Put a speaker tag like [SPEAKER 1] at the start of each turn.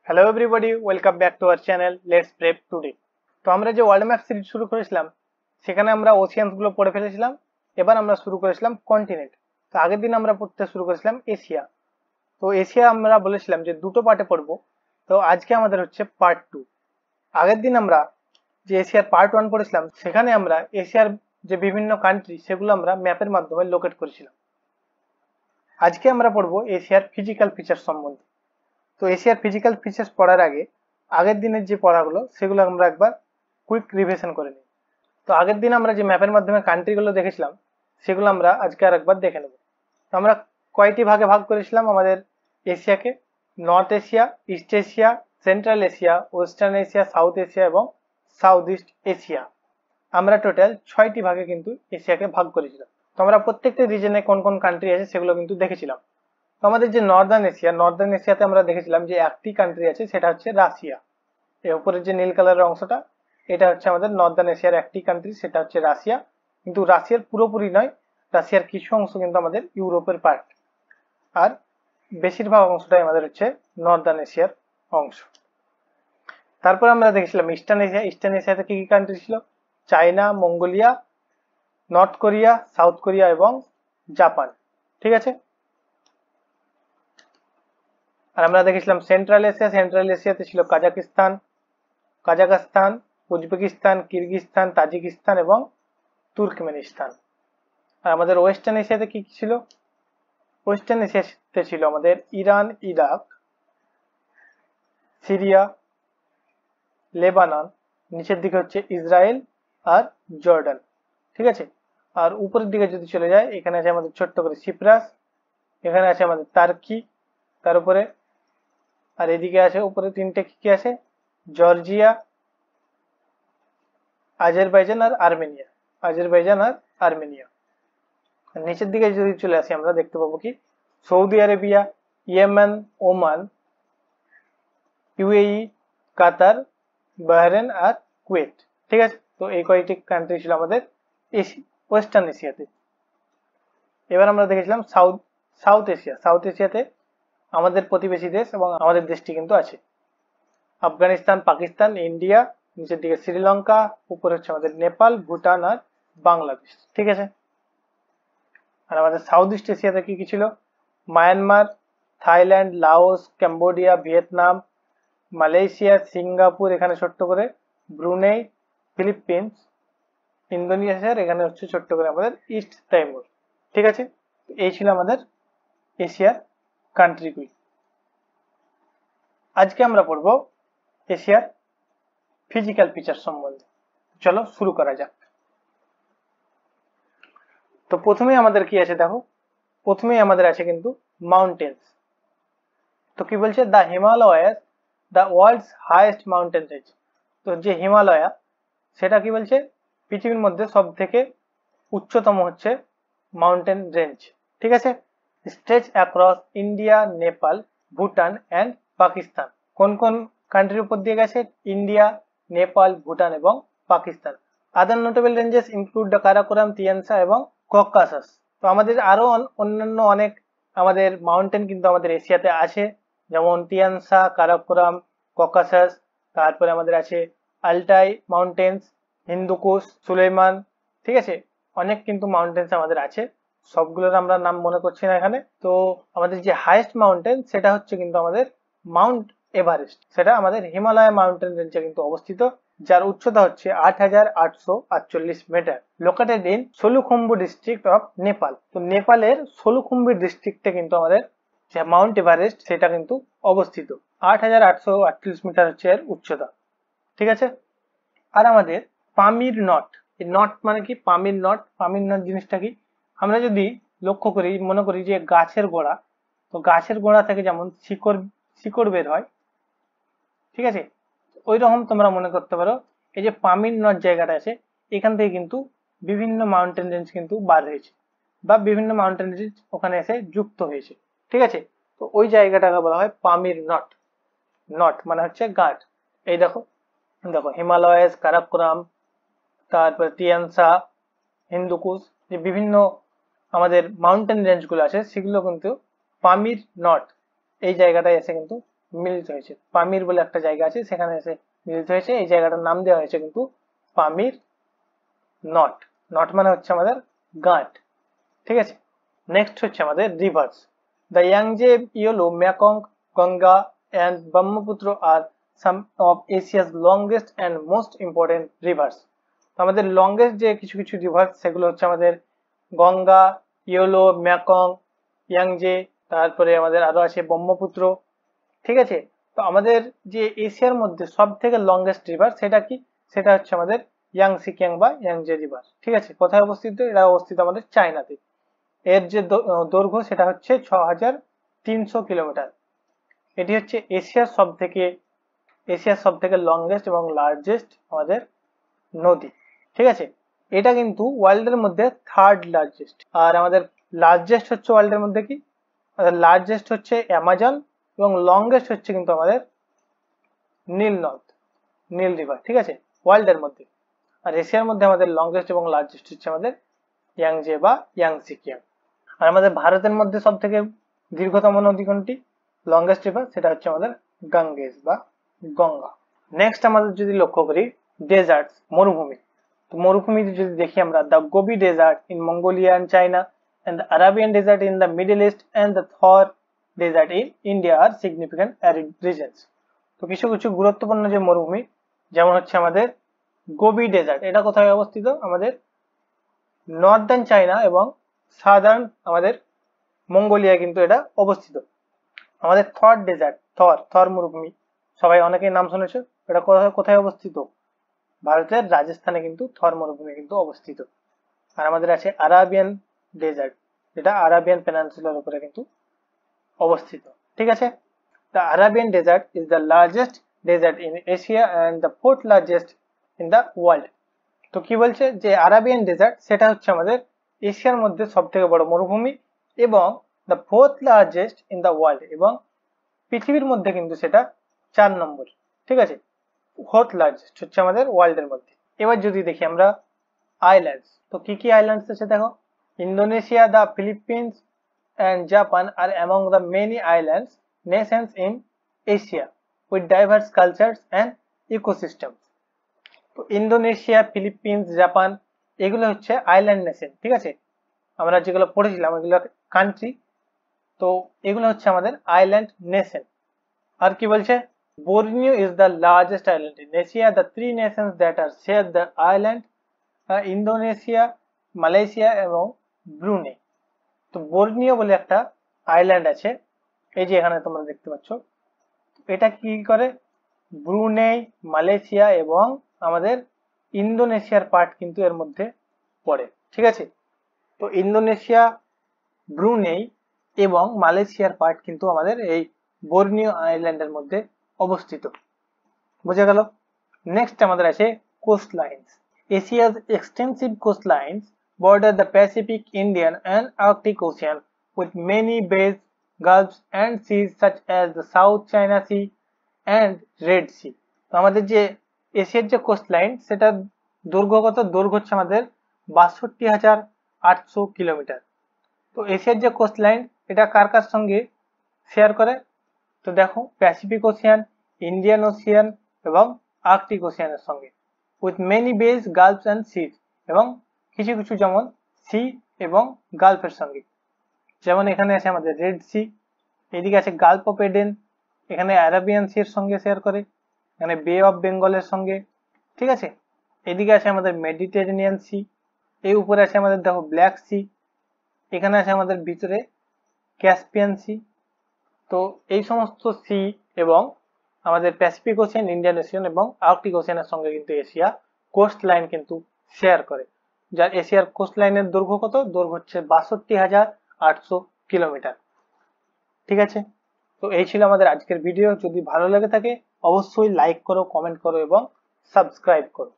[SPEAKER 1] Hello everybody, welcome back to our channel let's prep today. তো আমরা যে world map series শুরু করেছিলাম সেখানে আমরা ওশিয়ানস গুলো পড়ে ফেলেছিলাম। এবার আমরা শুরু করেছিলাম কন্টিনেন্ট। তো আগের দিন আমরা পড়তে শুরু করেছিলাম এশিয়া। তো এশিয়া আমরা বলেছিলাম যে দুটো পার্টে পড়বো। তো আজকে আমাদের হচ্ছে পার্ট 2। আগের দিন আমরা যে এশিয়ার পার্ট 1 পড়েছিলাম সেখানে আমরা এশিয়ার যে বিভিন্ন কান্ট্রি সেগুলো আমরা ম্যাপের মাধ্যমে লোকেট করেছিলাম। আজকে আমরা পড়বো এশিয়ার ফিজিক্যাল ফিচার সম্বন্ধে। তো এশিয়ার ফিজিক্যাল ফিচার্স পড়ার আগে আগের দিনের যে পড়াগুলো সেগুলো আমরা একবার কুইক রিভিশন করে নিই। তো আগের দিন আমরা যে ম্যাপের মাধ্যমে কান্ট্রিগুলো দেখেছিলাম সেগুলো আমরা আজকে আর একবার দেখে নেব। তো আমরা কয়টি ভাগে ভাগ করেছিলাম আমাদের এশিয়াকে? North Asia, East Asia, Central Asia, Western Asia, South Asia এবং সাউথ ইস্ট এশিয়া। আমরা টোটাল 6টি ভাগে কিন্তু এশিয়াকে ভাগ করেছিলাম। তো আমরা প্রত্যেকটা রিজনে কোন কোন কান্ট্রি আছে সেগুলো কিন্তু দেখেছিলাম। তো আমাদের যে নর্দার্ন এশিয়াতে আমরা দেখেছিলাম যে একটি কান্ট্রি আছে, সেটা হচ্ছে রাশিয়া। এর উপরের যে নীল কালারের অংশটা এটা হচ্ছে আমাদের নর্দার্ন এশিয়ার একটি কান্ট্রি, সেটা হচ্ছে রাশিয়া। কিন্তু রাশিয়ার পুরোপুরি নয়, রাশিয়ার কিছু অংশ কিন্তু আমাদের ইউরোপের পার্ট, আর বেশিরভাগ অংশটাই আমাদের হচ্ছে নর্দার্ন এশিয়ার অংশ। তারপর আমরা দেখেছিলাম ইস্টার্ন এশিয়াতে কি কি কান্ট্রি ছিল? China, Mongolia, north Korea, south Korea এবং জাপান। ঠিক আছে। আর আমরা দেখেছিলাম সেন্ট্রাল এশিয়াতে ছিল কাজাখস্তান, উজবেকিস্তান, কিরগিজস্তান, তাজিকিস্তান এবং তুর্কমেনিস্তান। আর আমাদের ওয়েস্টার্ন এশিয়াতে কি কি ছিল? ওয়েস্টার্ন এশিয়াতে ছিল আমাদের ইরান, ইরাক, সিরিয়া, লেবানন, নিচের দিকে হচ্ছে ইসরায়েল আর জর্ডান। ঠিক আছে। আর উপরের দিকে যদি চলে যায়, এখানে আছে আমাদের ছোট্ট করে সিপ্রাস, এখানে আছে আমাদের টার্কি, তার উপরে আর এদিকে আছে উপরে তিনটে কি কি আছে? জর্জিয়া, আজারবাইজান আর আর্মেনিয়া। নিচের দিকে যদি চলে আসি আমরা দেখতে পাবো কি Saudi Arabia, Yemen, Oman, UAE, Qatar, Bahrain আর কুয়েত। ঠিক আছে। তো এই কয়েকটি কান্ট্রি ছিল আমাদের ওয়েস্টার্ন এশিয়াতে। এবার আমরা দেখেছিলাম সাউথ এশিয়াতে আমাদের প্রতিবেশী দেশ এবং আমাদের দেশটি কিন্তু আছে আফগানিস্তান, পাকিস্তান, ইন্ডিয়া, নিচের দিকে শ্রীলঙ্কা, উপরে হচ্ছে আমাদের নেপাল, ভুটান আর বাংলাদেশ। ঠিক আছে। আর আমাদের সাউথ ইস্ট এশিয়াতে কি কি ছিল? Myanmar, Thailand, Laos, Cambodia, Vietnam, Malaysia, Singapore, এখানে ছোট্ট করে ব্রুনেই, ফিলিপিন্স, ইন্দোনেশিয়ার এখানে হচ্ছে ছোট্ট করে আমাদের ইস্ট তাইমুর। ঠিক আছে। এই ছিল আমাদের এশিয়ার কান্ট্রিগুলি। আজকে আমরা পড়ব এশিয়ার ফিজিক্যাল ফিচার সম্বন্ধে। চলো শুরু করা যাক। তো প্রথমেই আমাদের কি আছে দেখো, প্রথমেই আমাদের আছে কিন্তু মাউন্টেন্স। তো কি বলছে? The Himalayas the world's highest mountain range. তো যে হিমালয়া সেটা কি বলছে? পৃথিবীর মধ্যে সব থেকে উচ্চতম হচ্ছে মাউন্টেন রেঞ্জ। ঠিক আছে। Stretch across India, Nepal, Bhutan and Pakistan. কোন কোন কান্ট্রির উপর দিয়ে গেছে? ইন্ডিয়া, নেপাল, ভুটান এবং Pakistan. Other notable ranges include the Karakoram, Tian Shan এবং ককাসাস। তো আমাদের আরো অন্যান্য অনেক আমাদের মাউন্টেন কিন্তু আমাদের এশিয়াতে আছে, যেমন তিয়ানসা, কারাকোরাম, ককাসাস। তারপরে আমাদের আছে আলটাই মাউন্টেন্স, হিন্দুকুশ, সুলেমান। ঠিক আছে। অনেক কিন্তু মাউন্টেন্স আমাদের আছে, সবগুলোর আমরা নাম মনে করছি না এখানে। তো আমাদের যে হাইয়েস্ট মাউন্টেন সেটা হচ্ছে কিন্তু আমাদের মাউন্ট এভারেস্ট। সেটা আমাদের হিমালয় মাউন্টেন রেঞ্জে কিন্তু অবস্থিত, যার উচ্চতা হচ্ছে 8,848 metre, located in Solukhumbu district of Nepal. তো নেপালের সোলুখুম্বু ডিস্ট্রিক্টে কিন্তু আমাদের যে মাউন্ট এভারেস্ট সেটা কিন্তু অবস্থিত। 8,848 মিটার হচ্ছে এর উচ্চতা। ঠিক আছে। আর আমাদের পামির নট, এই নট মানে কি? পামির নট জিনিসটা কি? আমরা যদি লক্ষ্য করি, মনে করি যে গাছের গোড়া, তো গাছের গোড়া থেকে যেমন শিকড় বের হয়, ঠিক আছে, ওই রকম তোমরা মনে করতে পারো এই যে পামির নট জায়গাটা আছে, এখান থেকে কিন্তু বিভিন্ন মাউন্টেন রেঞ্জ কিন্তু বার হয়েছে, বা বিভিন্ন মাউন্টেন রেঞ্জ ওখানে এসে যুক্ত হয়েছে। ঠিক আছে। তো ওই জায়গাটাকে বলা হয় পামির নট। নট মানে হচ্ছে গাছ। এই দেখো, দেখো হিমালয়াস, কারাকোরাম, তারপরে তিয়ানসা, হিন্দুকুশ, যে বিভিন্ন আমাদের মাউন্টেন রেঞ্জ গুলো আছে সেগুলো কিন্তু পামির নট এই জায়গাটায় এসে কিন্তু মিলিত হয়েছে। পামির বলে একটা জায়গা আছে, সেখানে এসে মিলিত হয়েছে। এই জায়গাটার নাম দেওয়া হয়েছে কিন্তু পামির নট। নট মানে হচ্ছে আমাদের গাঁট, ঠিক আছে। নেক্সট হচ্ছে আমাদের rivers. The Yangtze, Yellow, Mekong, Ganga and Brahmaputra আর some of Asia's longest and most important rivers. আমাদের লংগেস্ট যে কিছু কিছু রিভার্স সেগুলো হচ্ছে আমাদের গঙ্গা, ইয়োলো, মেকং, ইয়াংজে, তারপরে আমাদের আরো আছে ব্রহ্মপুত্র, ঠিক আছে। তো আমাদের যে এশিয়ার মধ্যে সব থেকে লংগেস্ট রিভার সেটা কি, সেটা হচ্ছে আমাদের ইয়াংসিকিয়াং বা ইয়াংজে রিভার, ঠিক আছে। কোথায় অবস্থিত? এটা অবস্থিত আমাদের চায়নাতে। এর যে দৈর্ঘ্য সেটা হচ্ছে 6300 কিলোমিটার। এটি হচ্ছে এশিয়ার সব থেকে লংগেস্ট এবং লার্জেস্ট আমাদের নদী, ঠিক আছে। এটা কিন্তু ওয়ার্ল্ডের মধ্যে থার্ড লার্জেস্ট। আর আমাদের লার্জেস্ট হচ্ছে ওয়ার্ল্ডের মধ্যে কি, লার্জেস্ট হচ্ছে অ্যামাজন এবং লংগেস্ট হচ্ছে কিন্তু আমাদের নীল রিভার, ঠিক আছে, ওয়ার্ল্ডের মধ্যে। আর এশিয়ার মধ্যে আমাদের লংগেস্ট এবং লার্জেস্ট হচ্ছে আমাদের ইয়াংজে বা ইয়াংসিকিয়াং। আর আমাদের ভারতের মধ্যে সব থেকে দীর্ঘতম নদী কোনটি, লংগেস্ট রিভার, সেটা হচ্ছে আমাদের গাঙ্গেস বা গঙ্গা। নেক্সট আমাদের যদি লক্ষ্য করি ডেজার্টস, মরুভূমি। তো মরুভূমিতে যদি দেখি আমরা, the Gobi desert in Mongolia and China and the Arabian desert in the Middle East and the Thor desert in India are significant arid regions. তো কিছু কিছু গুরুত্বপূর্ণ যে মরুভূমি, যেমন হচ্ছে আমাদের গোবি ডেজার্ট, এটা কোথায় অবস্থিত, আমাদের নর্দার্ন চায়না এবং সাদার্ন আমাদের মঙ্গোলিয়া কিন্তু এটা অবস্থিত। আমাদের থর ডেজার্ট, থর মরুভূমি, সবাই অনেকেই নাম শুনেছে, এটা কোথায় অবস্থিত, ভারতের রাজস্থানে কিন্তু থর মরুভূমি কিন্তু অবস্থিত। আর আমাদের আছে আরাবিয়ান ডেজার্ট, যেটা আরাবিয়ান পেনিনসুলার উপরে কিন্তু অবস্থিত, ঠিক আছে। The Arabian desert is the largest desert in Asia and the fourth largest in the world. তো কি বলছে যে আরাবিয়ান ডেজার্ট সেটা হচ্ছে আমাদের এশিয়ার মধ্যে সব থেকে বড় মরুভূমি এবং the fourth largest in the world, এবং পৃথিবীর মধ্যে কিন্তু সেটা 4 নম্বর, ঠিক আছে। ফোর্থ লার্জেস্ট হচ্ছে আমাদের ওয়ার্ল্ডের মধ্যে। এবার যদি দেখি আমরা আইল্যান্ডস, তো কি কি আইল্যান্ডস আছে দেখো, Indonesia, the Philippines and Japan are among the many islands nations in Asia with diverse cultures and ecosystems. তো ইন্দোনেশিয়া, ফিলিপিন্স, জাপান এগুলো হচ্ছে আইল্যান্ড নেশন, ঠিক আছে। আমরা যেগুলো পড়েছিলাম এগুলো কান্ট্রি, তো এগুলো হচ্ছে আমাদের আইল্যান্ড নেশন। আর কি বলছে, Borneo is the largest island in Asia. The three nations that are share the island Indonesia, Malaysia এবং ব্রুনেই। তো বর্নিও বলে একটা আইল্যান্ড আছে, এই যে এখানে তোমরা দেখতে পাচ্ছ। এটা কি করে, ব্রুনেই, মালয়েশিয়া এবং আমাদের ইন্দোনেশিয়ার পার্ট কিন্তু এর মধ্যে পড়ে, ঠিক আছে। তো ইন্দোনেশিয়া, ব্রুনেই এবং মালয়েশিয়ার পার্ট কিন্তু আমাদের এই বর্নিও আইল্যান্ডের মধ্যে অবস্থিত, বুঝে গেল। নেক্সট আমাদের আছে coast lines. Asia's extensive coastlines border the Pacific, Indian and Arctic Ocean with many bays, gulfs and seas such as the South China Sea and Red Sea. তো আমাদের যে এশিয়ার যে কোস্ট লাইন সেটা দৈর্ঘ্য হচ্ছে আমাদের 62,800 কিলোমিটার। তো এশিয়ার যে কোস্ট লাইন এটা কার কার সঙ্গে শেয়ার করে, তো দেখো প্যাসিফিক ওশিয়ান, ইন্ডিয়ান ওশিয়ান এবং আর্কটিক ওশিয়ানের সঙ্গে, with many base, gulfs and সিজ, এবং কিছু কিছু যেমন সি এবং গালফের সঙ্গে, যেমন এখানে আছে আমাদের রেড সি, এদিকে আছে গালফ অফ এডেন, এখানে অ্যারাবিয়ান সির সঙ্গে শেয়ার করে, এখানে বে অফ বেঙ্গলের সঙ্গে, ঠিক আছে। এদিকে আছে আমাদের মেডিটেরেনিয়ান সি, এই উপরে আছে আমাদের দেখো ব্ল্যাক সি, এখানে আছে আমাদের ভিতরে ক্যাসপিয়ান সি। তো এই সমস্ত সি এবং আমাদের প্যাসিফিক ওশিয়ান, ইন্ডিয়ান ওশিয়ান এবং আর্কটিক ওশিয়ানের সঙ্গে কিন্তু এশিয়া কোস্ট লাইন কিন্তু শেয়ার করে, যার এশিয়ার কোস্ট লাইনের দৈর্ঘ্য কত, দৈর্ঘ্য হচ্ছে 62,800 কিলোমিটার, ঠিক আছে। তো এই ছিল আমাদের আজকের ভিডিও। যদি ভালো লেগে থাকে অবশ্যই লাইক করো, কমেন্ট করো এবং সাবস্ক্রাইব করো।